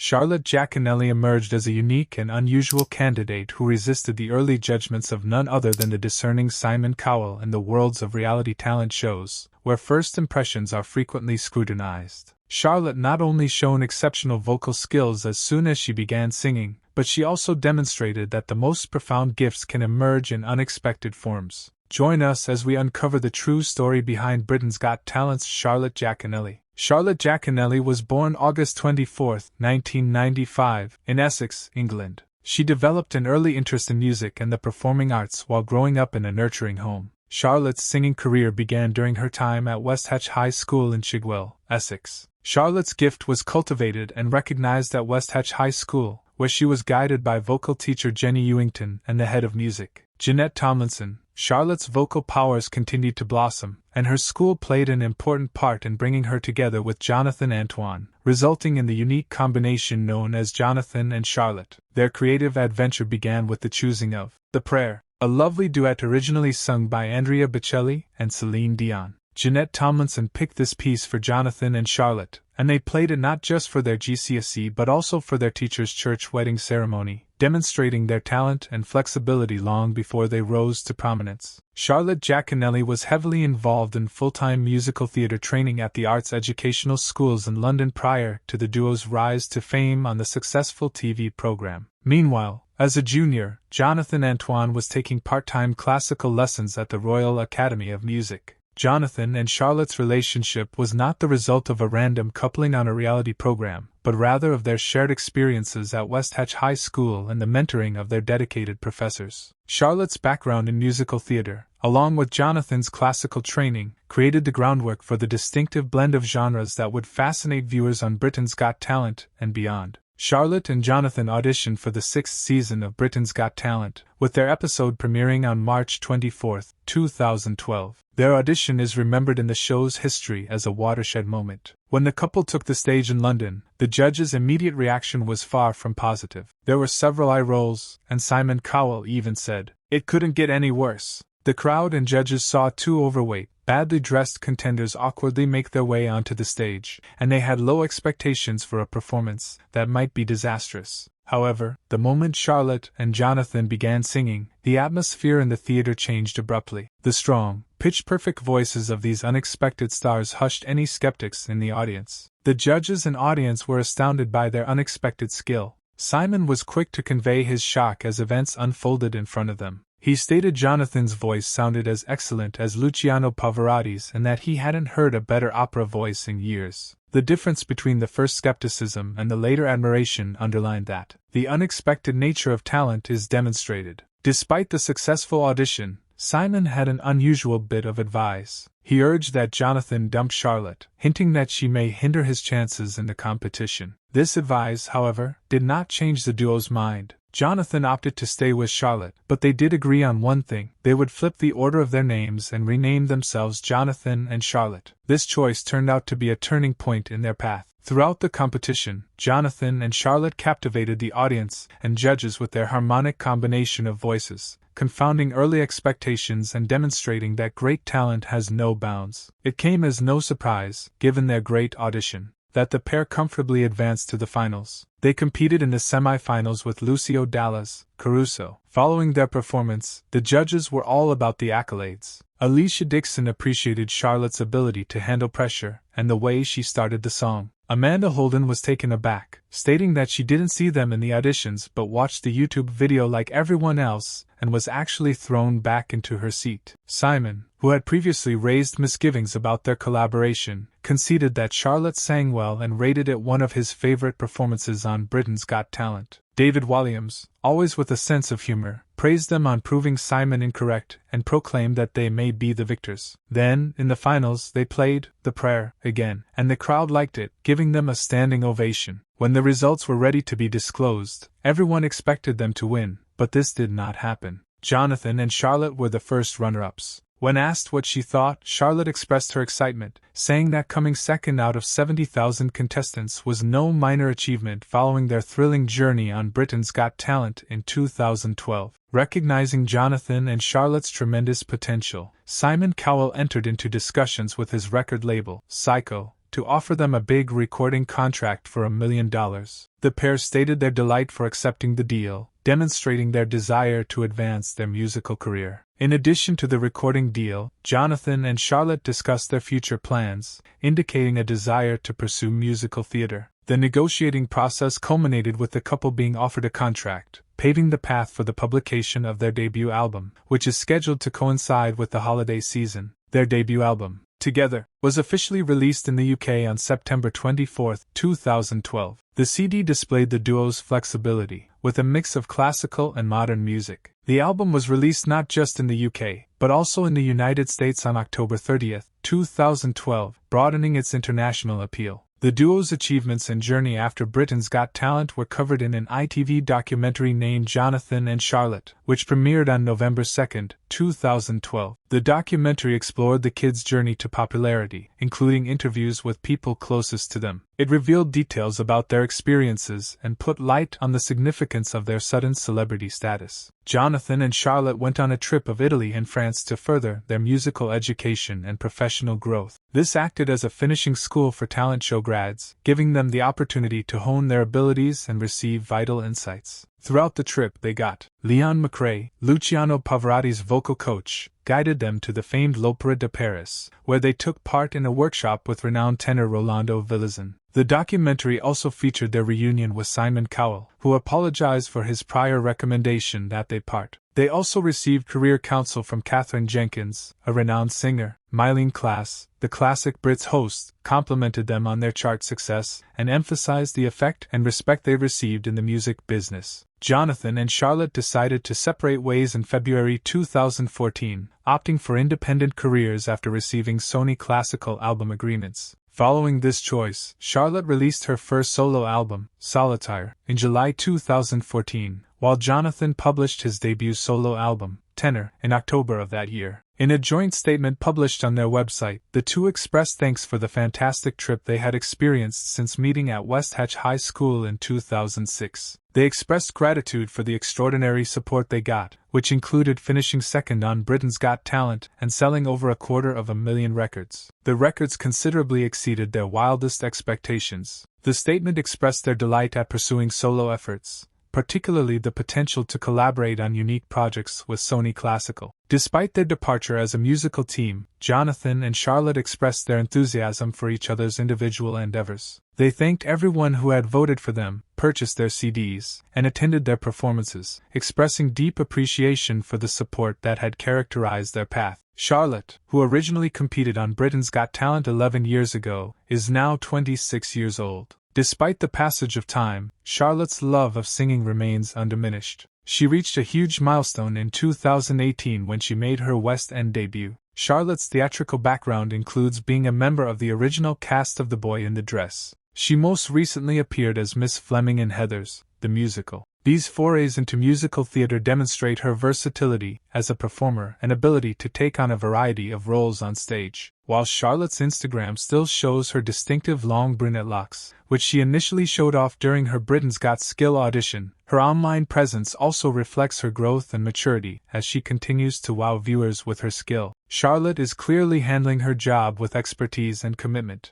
Charlotte Jaconelli emerged as a unique and unusual candidate who resisted the early judgments of none other than the discerning Simon Cowell in the worlds of reality talent shows, where first impressions are frequently scrutinized. Charlotte not only shone exceptional vocal skills as soon as she began singing, but she also demonstrated that the most profound gifts can emerge in unexpected forms. Join us as we uncover the true story behind Britain's Got Talent's Charlotte Jaconelli. Charlotte Jaconelli was born August 24, 1995, in Essex, England. She developed an early interest in music and the performing arts while growing up in a nurturing home. Charlotte's singing career began during her time at West Hatch High School in Chigwell, Essex. Charlotte's gift was cultivated and recognized at West Hatch High School, where she was guided by vocal teacher Jenny Ewington and the head of music, Jeanette Tomlinson. Charlotte's vocal powers continued to blossom, and her school played an important part in bringing her together with Jonathan Antoine, resulting in the unique combination known as Jonathan and Charlotte. Their creative adventure began with the choosing of The Prayer, a lovely duet originally sung by Andrea Bocelli and Celine Dion. Jeanette Tomlinson picked this piece for Jonathan and Charlotte, and they played it not just for their GCSE but also for their teacher's church wedding ceremony, demonstrating their talent and flexibility long before they rose to prominence. Charlotte Jaconelli was heavily involved in full-time musical theatre training at the arts educational schools in London prior to the duo's rise to fame on the successful TV program. Meanwhile, as a junior, Jonathan Antoine was taking part-time classical lessons at the Royal Academy of Music. Jonathan and Charlotte's relationship was not the result of a random coupling on a reality program, but rather of their shared experiences at West Hatch High School and the mentoring of their dedicated professors. Charlotte's background in musical theatre, along with Jonathan's classical training, created the groundwork for the distinctive blend of genres that would fascinate viewers on Britain's Got Talent and beyond. Charlotte and Jonathan auditioned for the 6th season of Britain's Got Talent, with their episode premiering on March 24, 2012. Their audition is remembered in the show's history as a watershed moment. When the couple took the stage in London, the judges' immediate reaction was far from positive. There were several eye rolls, and Simon Cowell even said, "It couldn't get any worse." The crowd and judges saw two overweight, badly dressed contenders awkwardly make their way onto the stage, and they had low expectations for a performance that might be disastrous. However, the moment Charlotte and Jonathan began singing, the atmosphere in the theater changed abruptly. The strong, pitch-perfect voices of these unexpected stars hushed any skeptics in the audience. The judges and audience were astounded by their unexpected skill. Simon was quick to convey his shock as events unfolded in front of them. He stated Jonathan's voice sounded as excellent as Luciano Pavarotti's and that he hadn't heard a better opera voice in years. The difference between the first skepticism and the later admiration underlined that the unexpected nature of talent is demonstrated. Despite the successful audition, Simon had an unusual bit of advice. He urged that Jonathan dump Charlotte, hinting that she may hinder his chances in the competition. This advice, however, did not change the duo's mind. Jonathan opted to stay with Charlotte, but they did agree on one thing: they would flip the order of their names and rename themselves Jonathan and Charlotte. This choice turned out to be a turning point in their path. Throughout the competition, Jonathan and Charlotte captivated the audience and judges with their harmonic combination of voices, confounding early expectations and demonstrating that great talent has no bounds. It came as no surprise, given their great audition, that the pair comfortably advanced to the finals. They competed in the semi-finals with Lucio Dallas, Caruso. Following their performance, the judges were all about the accolades. Alicia Dixon appreciated Charlotte's ability to handle pressure and the way she started the song. Amanda Holden was taken aback, stating that she didn't see them in the auditions but watched the YouTube video like everyone else and was actually thrown back into her seat. Simon, who had previously raised misgivings about their collaboration, conceded that Charlotte sang well and rated it one of his favorite performances on Britain's Got Talent. David Walliams, always with a sense of humor, praised them on proving Simon incorrect and proclaimed that they may be the victors. Then, in the finals, they played The Prayer again, and the crowd liked it, giving them a standing ovation. When the results were ready to be disclosed, everyone expected them to win, but this did not happen. Jonathan and Charlotte were the first runner-ups. When asked what she thought, Charlotte expressed her excitement, saying that coming second out of 70,000 contestants was no minor achievement following their thrilling journey on Britain's Got Talent in 2012. Recognizing Jonathan and Charlotte's tremendous potential, Simon Cowell entered into discussions with his record label, Psycho, to offer them a big recording contract for $1 million. The pair stated their delight for accepting the deal, demonstrating their desire to advance their musical career. In addition to the recording deal, Jonathan and Charlotte discussed their future plans, indicating a desire to pursue musical theater. The negotiating process culminated with the couple being offered a contract, paving the path for the publication of their debut album, which is scheduled to coincide with the holiday season. Their debut album, Together, was officially released in the UK on September 24, 2012. The CD displayed the duo's flexibility, with a mix of classical and modern music. The album was released not just in the UK, but also in the United States on October 30, 2012, broadening its international appeal. The duo's achievements and journey after Britain's Got Talent were covered in an ITV documentary named Jonathan and Charlotte, which premiered on November 2, 2012. The documentary explored the kids' journey to popularity, including interviews with people closest to them. It revealed details about their experiences and put light on the significance of their sudden celebrity status. Jonathan and Charlotte went on a trip of Italy and France to further their musical education and professional growth. This acted as a finishing school for talent show grads, giving them the opportunity to hone their abilities and receive vital insights. Throughout the trip they got Leon McRae, Luciano Pavarotti's vocal coach, guided them to the famed l'Opéra de Paris, where they took part in a workshop with renowned tenor Rolando Villazon. The documentary also featured their reunion with Simon Cowell, who apologized for his prior recommendation that they part. They also received career counsel from Katherine Jenkins, a renowned singer. Mylene Klass, the Classic Brits host, complimented them on their chart success and emphasized the effect and respect they received in the music business. Jonathan and Charlotte decided to separate ways in February 2014, opting for independent careers after receiving Sony Classical album agreements. Following this choice, Charlotte released her first solo album, Solitaire, in July 2014, while Jonathan published his debut solo album, Tenor, in October of that year. In a joint statement published on their website, the two expressed thanks for the fantastic trip they had experienced since meeting at West Hatch High School in 2006. They expressed gratitude for the extraordinary support they got, which included finishing second on Britain's Got Talent and selling over 250,000 records. The records considerably exceeded their wildest expectations. The statement expressed their delight at pursuing solo efforts, particularly the potential to collaborate on unique projects with Sony Classical. Despite their departure as a musical team, Jonathan and Charlotte expressed their enthusiasm for each other's individual endeavors. They thanked everyone who had voted for them, purchased their CDs, and attended their performances, expressing deep appreciation for the support that had characterized their path. Charlotte, who originally competed on Britain's Got Talent 11 years ago, is now 26 years old. Despite the passage of time, Charlotte's love of singing remains undiminished. She reached a huge milestone in 2018 when she made her West End debut. Charlotte's theatrical background includes being a member of the original cast of The Boy in the Dress. She most recently appeared as Miss Fleming in Heathers, the musical. These forays into musical theater demonstrate her versatility as a performer and ability to take on a variety of roles on stage. While Charlotte's Instagram still shows her distinctive long brunette locks, which she initially showed off during her Britain's Got Skill audition, her online presence also reflects her growth and maturity as she continues to wow viewers with her skill. Charlotte is clearly handling her job with expertise and commitment.